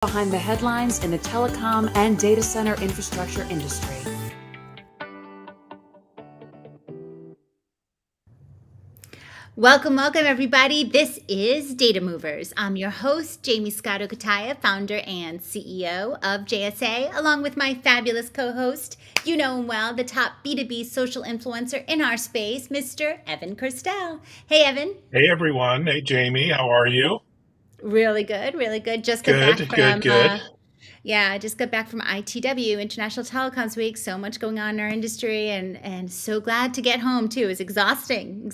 Behind the headlines in the telecom and data center infrastructure industry. Welcome everybody. This is Data Movers. I'm your host, Jaymie Scotto Cutaia, founder and CEO of JSA, along with my fabulous co-host, you know him well, the top B2B social influencer in our space, Mr. Evan Kirstel. Hey, Evan. Hey, everyone. Hey, Jaymie. How are you? Really good, really good. Just got back from just got back from ITW, International Telecoms Week. So much going on in our industry, and so glad to get home too. It's exhausting.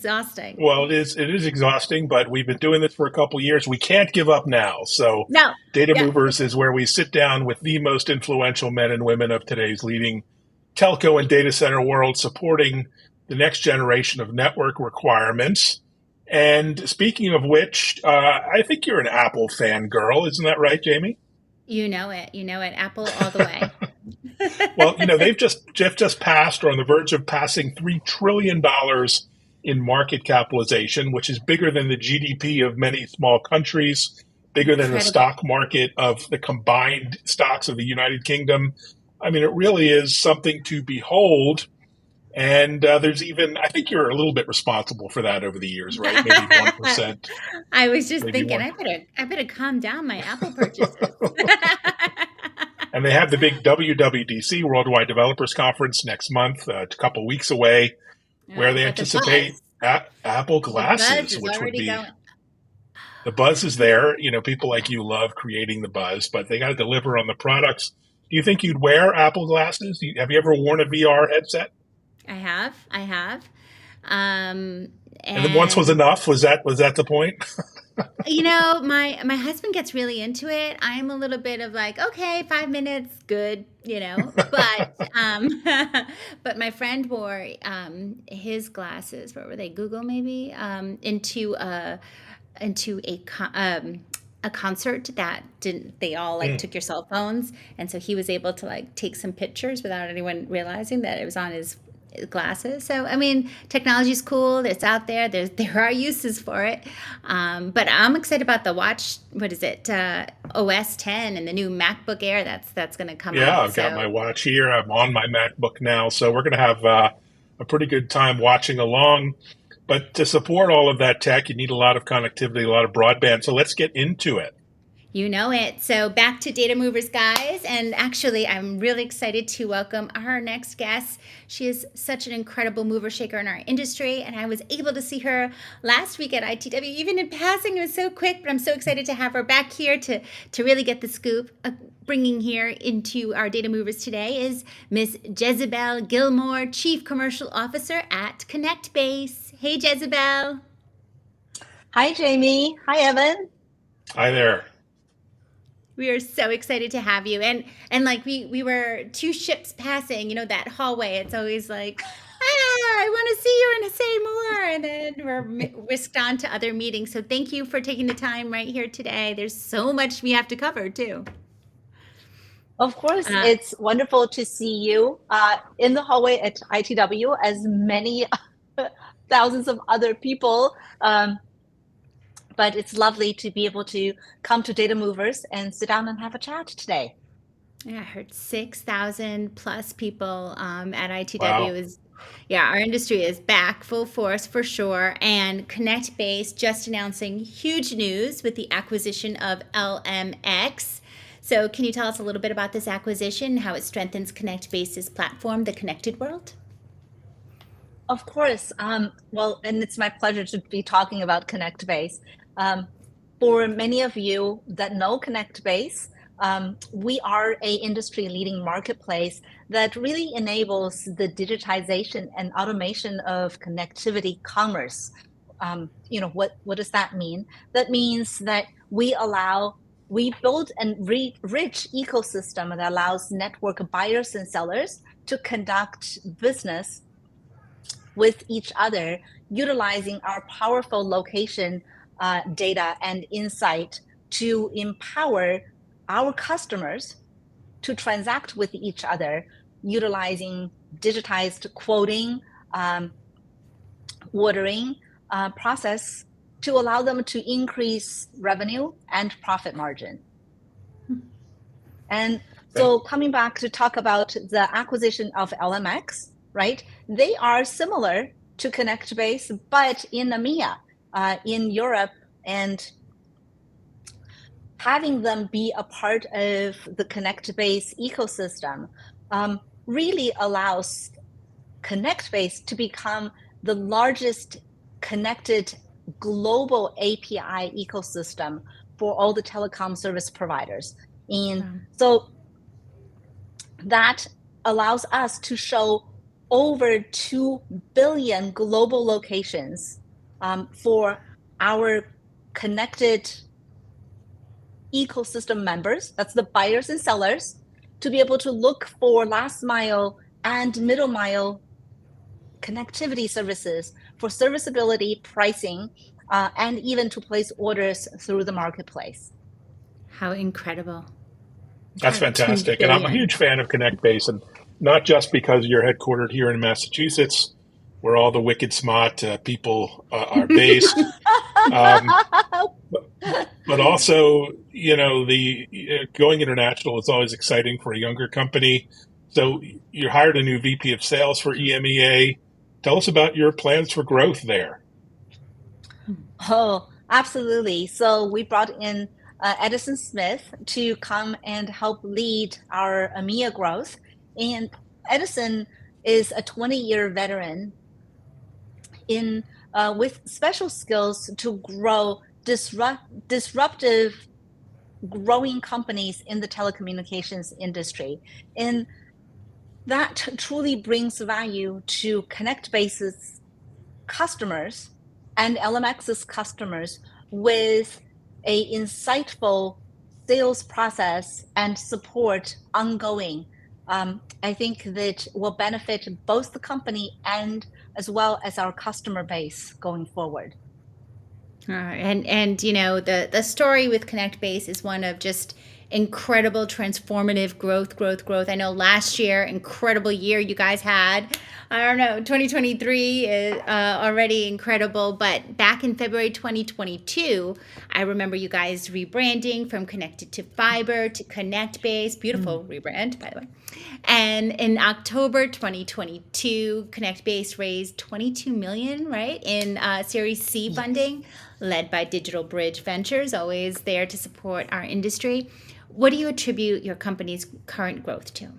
Well, it is exhausting, but we've been doing this for a couple years. We can't give up now. So No. Data Movers is where we sit down with the most influential men and women of today's leading telco and data center world, supporting the next generation of network requirements. And speaking of which, I think you're an Apple fan girl. Isn't that right, Jaymie? You know it. Apple all the way. Well, they've just passed or on the verge of passing $3 trillion in market capitalization, which is bigger than the GDP of many small countries, bigger than the stock market of the combined stocks of the United Kingdom. I mean, it really is something to behold. And there's even, I think you're a little bit responsible for that over the years, right? Maybe 1%. I was just thinking, I better calm down my Apple purchases. And they have the big WWDC, Worldwide Developers Conference, next month, a couple weeks away, where they anticipate Apple glasses, which would be going. The buzz is there. People like you love creating the buzz, but they got to deliver on the products. Do you think you'd wear Apple glasses? Have you ever worn a VR headset? I have. And then once was enough? Was that the point? My husband gets really into it. I'm a little bit of like, okay, 5 minutes, good, But but my friend wore his glasses. What were they? Google maybe into a concert that they all took your cell phones, and so he was able to take some pictures without anyone realizing that it was on his glasses. So I mean, technology is cool. It's out there. There are uses for it. But I'm excited about the watch. What is it? OS 10 and the new MacBook Air that's going to come out. Yeah, I've got my watch here. I'm on my MacBook now, so we're going to have a pretty good time watching along. But to support all of that tech, you need a lot of connectivity, a lot of broadband. So let's get into it. You know it. So back to Data Movers, guys. And actually, I'm really excited to welcome our next guest. She is such an incredible mover shaker in our industry. And I was able to see her last week at ITW, even in passing. It was so quick, but I'm so excited to have her back here to really get the scoop. Bringing here into our Data Movers today is Miss Jezzibell Gilmore, Chief Commercial Officer at Connectbase. Hey, Jezzibell. Hi, Jaymie. Hi, Evan. Hi there. We are so excited to have you. And we were two ships passing, that hallway. It's always like, I want to see you and say more. And then we're whisked on to other meetings. So thank you for taking the time right here today. There's so much we have to cover too. Of course, it's wonderful to see you in the hallway at ITW, as many thousands of other people. But it's lovely to be able to come to Data Movers and sit down and have a chat today. Yeah, I heard 6,000 plus people at ITW. Wow. Our industry is back full force for sure. And Connectbase just announcing huge news with the acquisition of LMX. So can you tell us a little bit about this acquisition, how it strengthens Connectbase's platform, the Connected World? Of course. Well, and it's my pleasure to be talking about Connectbase. For many of you that know Connectbase, we are an industry-leading marketplace that really enables the digitization and automation of connectivity commerce. What does that mean? That means that we build a rich ecosystem that allows network buyers and sellers to conduct business with each other, utilizing our powerful location data and insight to empower our customers to transact with each other, utilizing digitized quoting, ordering process to allow them to increase revenue and profit margin. And so coming back to talk about the acquisition of LMX, right? They are similar to Connectbase, but in EMEA, in Europe, and having them be a part of the Connectbase ecosystem really allows Connectbase to become the largest connected global API ecosystem for all the telecom service providers. And so that allows us to show over 2 billion global locations for our connected ecosystem members, that's the buyers and sellers, to be able to look for last mile and middle mile connectivity services for serviceability, pricing, and even to place orders through the marketplace. How incredible. That's fantastic. And I'm a huge fan of Connectbase, and not just because you're headquartered here in Massachusetts, where all the wicked smart people are based, but also, the going international is always exciting for a younger company. So you hired a new VP of sales for EMEA. Tell us about your plans for growth there. Oh, absolutely. So we brought in Edison Smith to come and help lead our EMEA growth. And Edison is a 20-year veteran in with special skills to grow disruptive growing companies in the telecommunications industry. And that truly brings value to Connectbase's customers and LMX's customers with a insightful sales process and support ongoing. I think that will benefit both the company and as well as our customer base going forward. And the story with Connectbase is one of just incredible transformative growth. I know last year, incredible year you guys had. I don't know, 2023 is already incredible, but back in February 2022, I remember you guys rebranding from Connected to Fiber to Connectbase. Beautiful rebrand, by the way. And in October 2022, Connectbase raised $22 million, right, in Series C funding, led by Digital Bridge Ventures, always there to support our industry. What do you attribute your company's current growth to?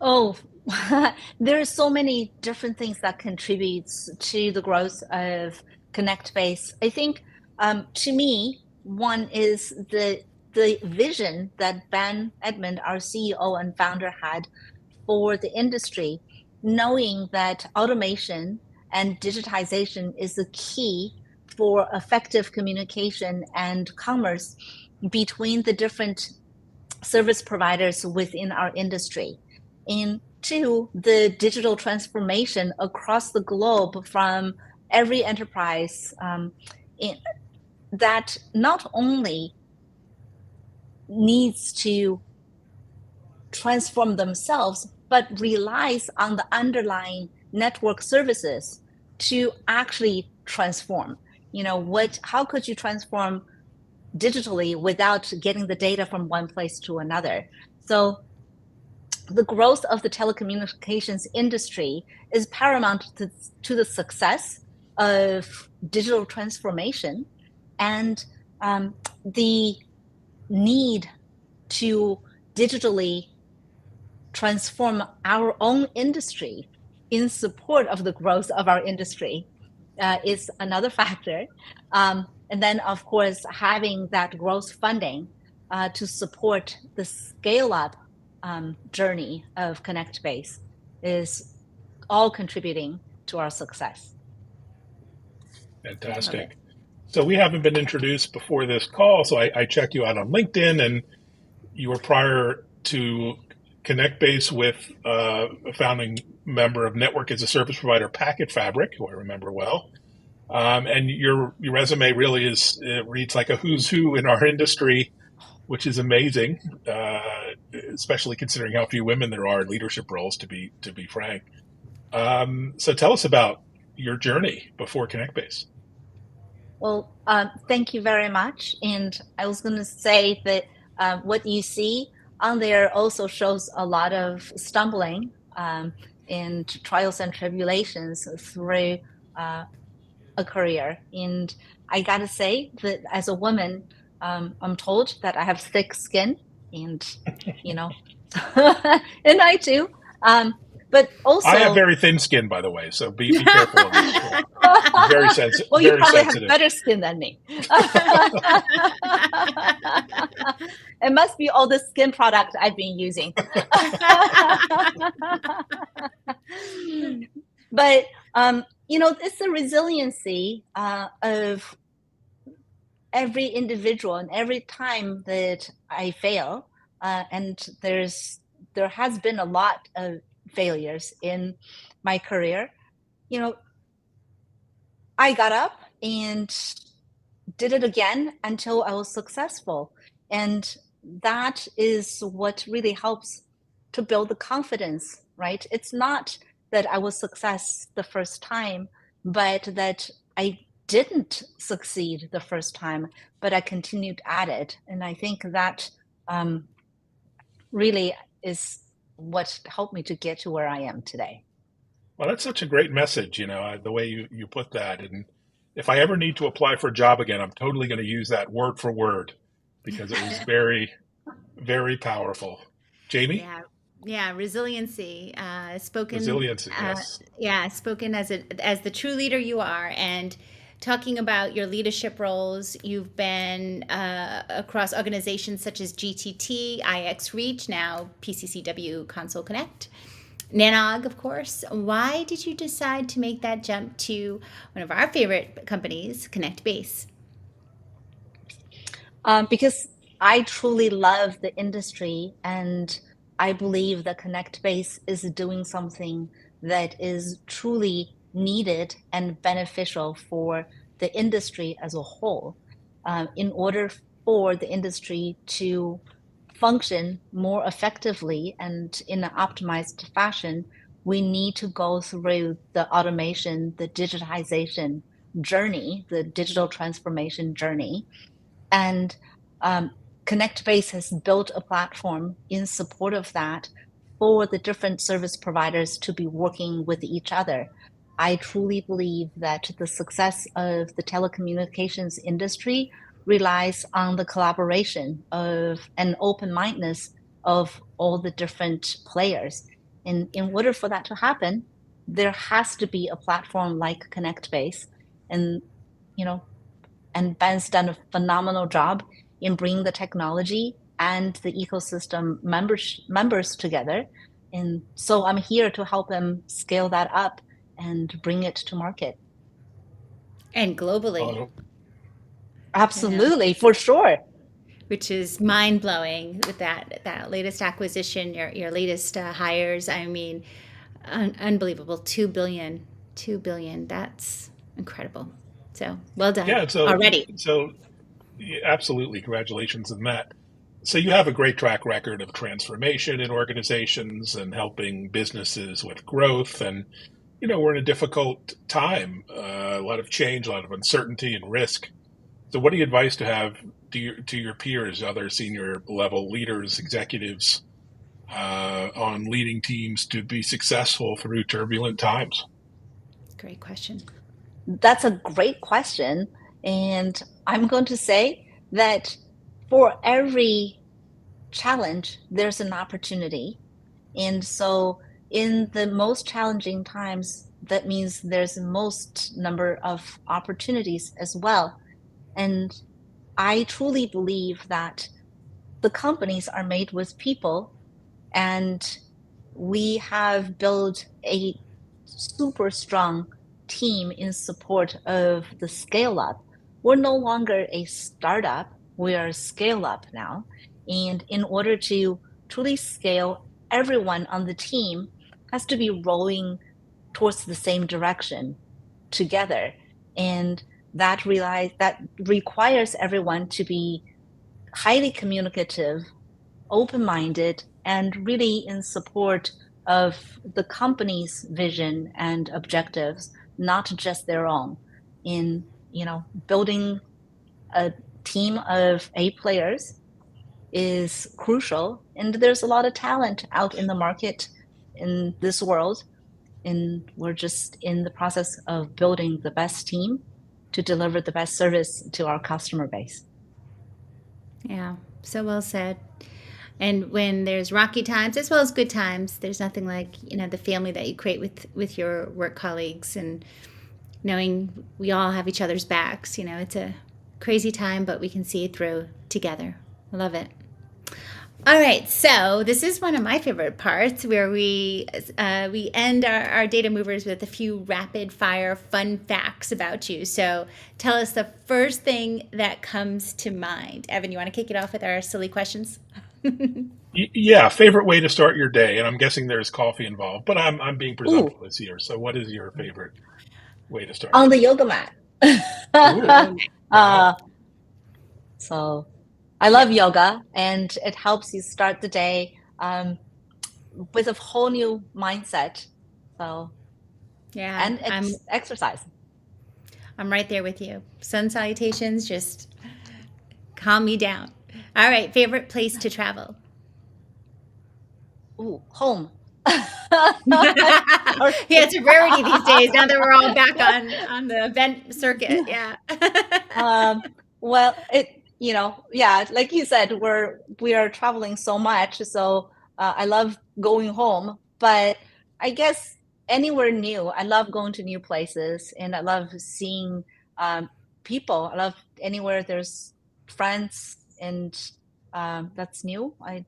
Oh, there are so many different things that contributes to the growth of Connectbase. I think, to me, one is the vision that Ben Edmond, our CEO and founder, had for the industry, knowing that automation and digitization is the key for effective communication and commerce between the different service providers within our industry. And two, the digital transformation across the globe from every enterprise that not only needs to transform themselves, but relies on the underlying network services to actually transform. How could you transform digitally without getting the data from one place to another? So the growth of the telecommunications industry is paramount to the success of digital transformation, and the need to digitally transform our own industry in support of the growth of our industry is another factor. And then, of course, having that growth funding to support the scale-up journey of Connectbase is all contributing to our success. Fantastic. So we haven't been introduced before this call, so I checked you out on LinkedIn, and you were prior to Connectbase with a founding member of network as a service provider Packet Fabric, who I remember well. And your resume really reads like a who's who in our industry, which is amazing, especially considering how few women there are in leadership roles, to be frank. So tell us about your journey before Connectbase. Well, thank you very much. And I was going to say that what you see on there also shows a lot of stumbling and trials and tribulations through a career. And I gotta say that as a woman, I'm told that I have thick skin, and and I do. But I have also, very thin skin, by the way, so be careful of this. Very sensitive. well, you Very probably sensitive. have better skin than me. It must be all the skin product I've been using. But it's the resiliency of every individual, and every time that I fail, and there has been a lot of failures in my career. I got up and did it again until I was successful. And that is what really helps to build the confidence, right? It's not that I was success the first time, but that I didn't succeed the first time, but I continued at it. And I think that really is what helped me to get to where I am today. Well, that's such a great message, the way you put that. And if I ever need to apply for a job again, I'm totally going to use that word for word because it was very, very powerful. Jaymie? Yeah, resiliency. Spoken. Resiliency, yes. Yeah, spoken as the true leader you are, and talking about your leadership roles. You've been across organizations such as GTT, IX Reach, now PCCW Console Connect, Nanog, of course. Why did you decide to make that jump to one of our favorite companies, Connectbase? Because I truly love the industry, and I believe that Connectbase is doing something that is truly needed and beneficial for the industry as a whole. In order for the industry to function more effectively and in an optimized fashion, we need to go through the automation, the digitization journey, the digital transformation journey. And Connectbase has built a platform in support of that for the different service providers to be working with each other. I truly believe that the success of the telecommunications industry relies on the collaboration of and open-mindedness of all the different players. And in order for that to happen, there has to be a platform like Connectbase. And Ben's done a phenomenal job in bringing the technology and the ecosystem members together. And so I'm here to help him scale that up and bring it to market. And globally. Absolutely, for sure. Which is mind-blowing with that latest acquisition, your latest hires. I mean, unbelievable. $2 billion. That's incredible. So well done. Yeah, already. So absolutely, congratulations on that. So you have a great track record of transformation in organizations and helping businesses with growth. And, we're in a difficult time, a lot of change, a lot of uncertainty and risk. So what do you advise to have to your peers, other senior level leaders, executives, on leading teams to be successful through turbulent times? Great question. That's a great question. And I'm going to say that for every challenge, there's an opportunity. And so in the most challenging times, that means there's the most number of opportunities as well. And I truly believe that the companies are made with people, and we have built a super strong team in support of the scale up. We're no longer a startup, we are a scale up now. And in order to truly scale, everyone on the team has to be rowing towards the same direction together. And that requires everyone to be highly communicative, open-minded, and really in support of the company's vision and objectives, not just their own. In building a team of 8 players, is crucial. And there's a lot of talent out in the market in this world. And we're just in the process of building the best team to deliver the best service to our customer base. Yeah, so well said. And when there's rocky times as well as good times, there's nothing like, the family that you create with your work colleagues, and knowing we all have each other's backs. It's a crazy time, but we can see it through together. I love it. All right, so this is one of my favorite parts, where we end our data movers with a few rapid fire fun facts about you. So tell us the first thing that comes to mind. Evan, you want to kick it off with our silly questions? Yeah, favorite way to start your day, and I'm guessing there's coffee involved, but I'm being presumptuous here. So, what is your favorite way to start? On the yoga mat. Ooh, wow. So I love yoga, and it helps you start the day with a whole new mindset. So yeah, and it's exercise. I'm right there with you. Sun salutations just calm me down. All right, favorite place to travel? Ooh, home. Yeah, it's a rarity these days, now that we're all back on the event circuit. Yeah. Well, yeah, like you said, we are traveling so much, so I love going home. But I guess anywhere new, I love going to new places, and I love seeing people. I love anywhere there's friends, and that's new. I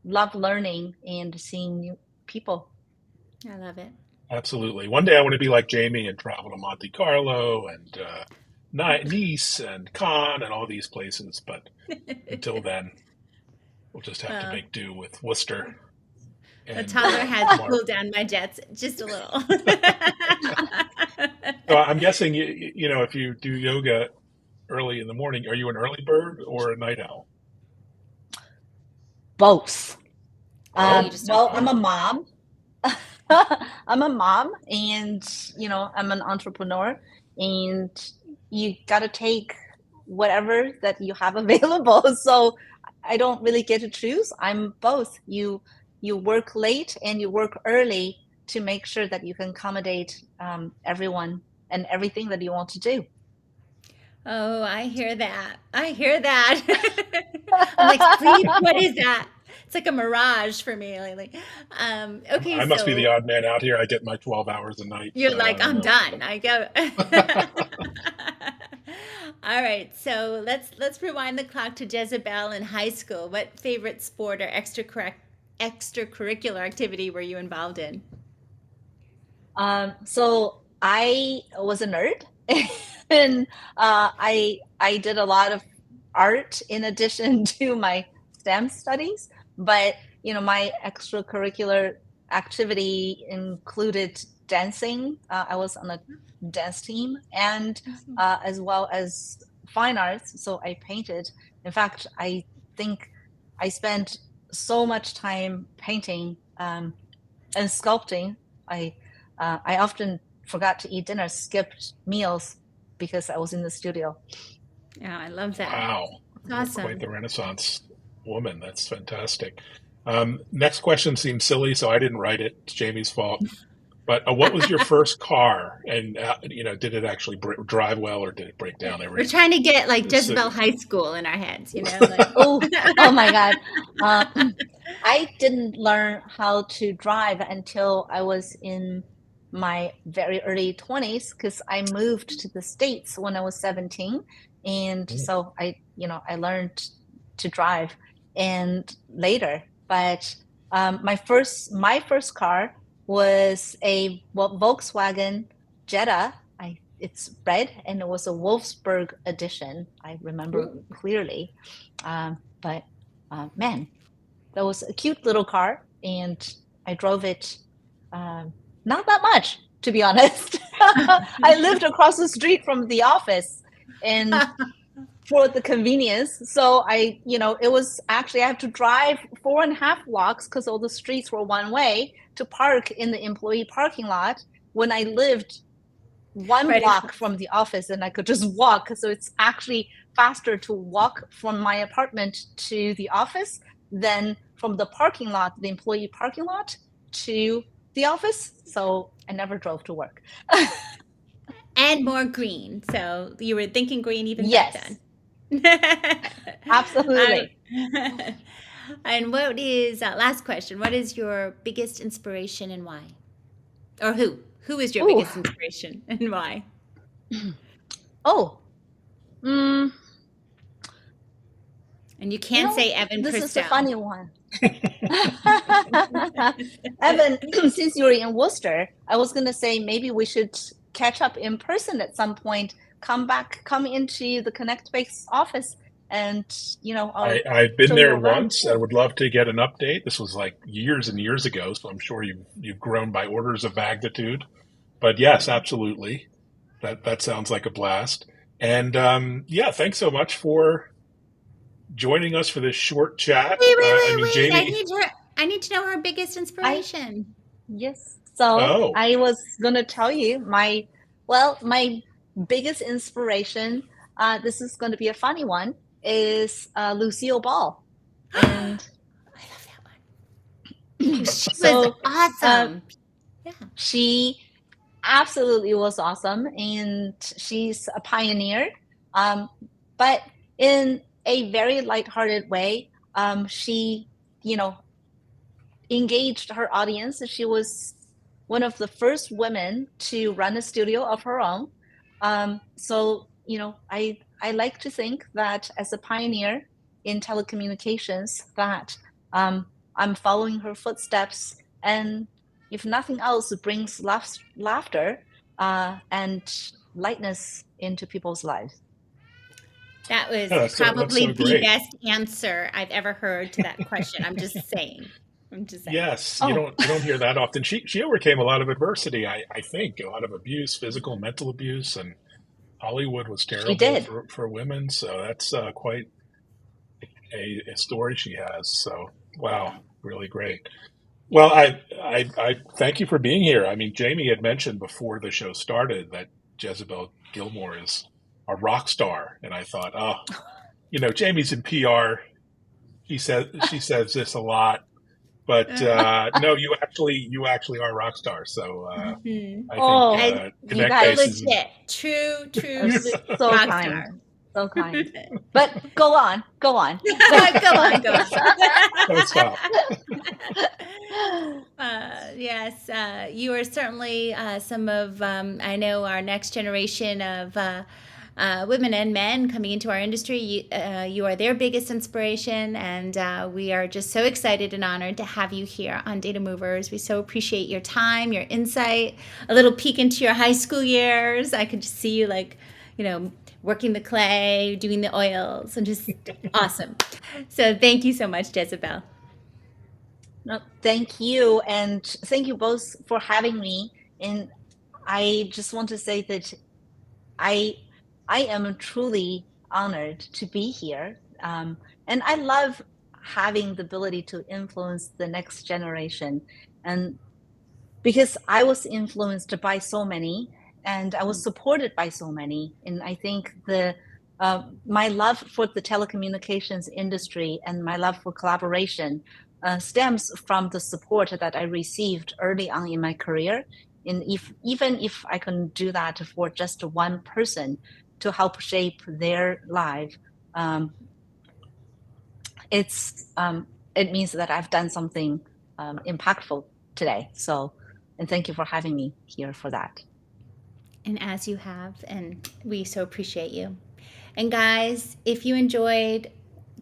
love learning and seeing new people. I love it. Absolutely. One day I want to be like Jaymie and travel to Monte Carlo and Nice and Cannes and all these places. But until then, we'll just have to make do with Worcester. The toddler has cooled down my jets just a little. So I'm guessing, if you do yoga early in the morning, are you an early bird or a night owl? Both. Well, I'm a mom. I'm a mom, and I'm an entrepreneur, and you got to take whatever that you have available. So I don't really get to choose. I'm both. You work late and you work early to make sure that you can accommodate everyone and everything that you want to do. Oh, I hear that. I'm like, please, what is that? It's like a mirage for me lately. Okay, I must be the odd man out here. I get my 12 hours a night. You're like, I'm done. I go. All right, so let's rewind the clock to Jezzibell in high school. What favorite sport or extracurricular activity were you involved in? So I was a nerd, and I did a lot of art in addition to my STEM studies. But my extracurricular activity included dancing. I was on a dance team, and as well as fine arts. So I painted. In fact, I think I spent so much time painting and sculpting. I often forgot to eat dinner, skipped meals because I was in the studio. Yeah, I love that. Wow. That's awesome. Quite the Renaissance woman. That's fantastic. Next question seems silly, so I didn't write it. It's Jamie's fault. But what was your first car? And, did it actually drive well, or did it break down? We're trying to get like Jezzibell High School in our heads, Like. oh my God. I didn't learn how to drive until I was in my very early 20s, because I moved to the States when I was 17. And so I learned to drive and later. But my first car was a Volkswagen Jetta. It's red, and it was a Wolfsburg edition. I remember clearly. But man, that was a cute little car, and I drove it not that much, to be honest. I lived across the street from the office, and for the convenience. So it was actually, I have to drive 4.5 blocks because all the streets were one way to park in the employee parking lot, when I lived one block from the office and I could just walk. So it's actually faster to walk from my apartment to the office than from the parking lot, the employee parking lot, to the office. So I never drove to work. And more green. So you were thinking green even back Yes, then. absolutely. And what is, last question, what is your biggest inspiration and why? Or who? Who is your Ooh. biggest inspiration and why? Oh, mm, And you can't say Evan this is a Kirstel. funny one. Evan, since you're in Worcester, I was going to say maybe we should catch up in person at some point. Come into the Connectbase office, and I've been show you there around. once. I would love to get an update. This was like years and years ago, so I'm sure you've grown by orders of magnitude. But yes, absolutely. That sounds like a blast. And yeah, thanks so much for joining us for this short chat. Wait. Jaymie. I need to know her biggest inspiration. Yes. So Oh, I was going to tell you my biggest inspiration. This is going to be a funny one. Is Lucille Ball, and I love that one. She so was awesome. Yeah. she absolutely was awesome, and she's a pioneer. But in a very lighthearted way, she, engaged her audience. She was one of the first women to run a studio of her own. So, I like to think that as a pioneer in telecommunications, that I'm following her footsteps, and if nothing else, it brings laughter and lightness into people's lives. That was that's probably so the great. best answer I've ever heard to that question. I'm just saying. Yes, Oh. you don't hear that often. She overcame a lot of adversity. I think a lot of abuse, physical, mental abuse, and Hollywood was terrible did. for women. So that's quite a story she has. So wow, really great. Well, I thank you for being here. I mean, Jaymie had mentioned before the show started that Jezzibell Gilmore is a rock star, and I thought, oh, Jaymie's in PR. She says this a lot, but no, you actually are a rock star. So I think you guys- Connectbase is legit, true so rock kind. star. So kind. But go on. Go on. Don't stop. Yes, you are certainly some of, I know, our next generation of women and men coming into our industry. You are their biggest inspiration, and we are just so excited and honored to have you here on Data Movers. We so appreciate your time, your insight, a little peek into your high school years. I could just see you working the clay, doing the oils, and just awesome. So thank you so much, Jezzibell. No, thank you, and thank you both for having me. And I just want to say that I am truly honored to be here, and I love having the ability to influence the next generation, and because I was influenced by so many, and I was supported by so many, and I think my love for the telecommunications industry and my love for collaboration stems from the support that I received early on in my career. And even if I can do that for just one person to help shape their life, it means that I've done something impactful today. So, and thank you for having me here for that. And as you have, and we so appreciate you. And guys, if you enjoyed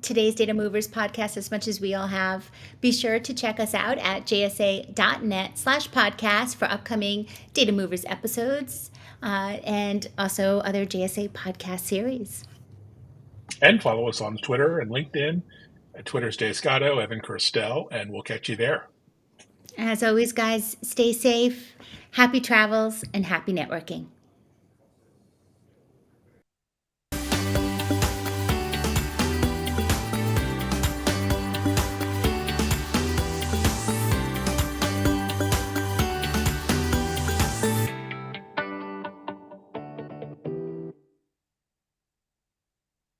today's Data Movers podcast as much as we all have, be sure to check us out at jsa.net/podcast for upcoming Data Movers episodes and also other JSA podcast series. And follow us on Twitter and LinkedIn. Twitter's Scotto, Evan Kirstel, and we'll catch you there. As always, guys, stay safe, happy travels, and happy networking.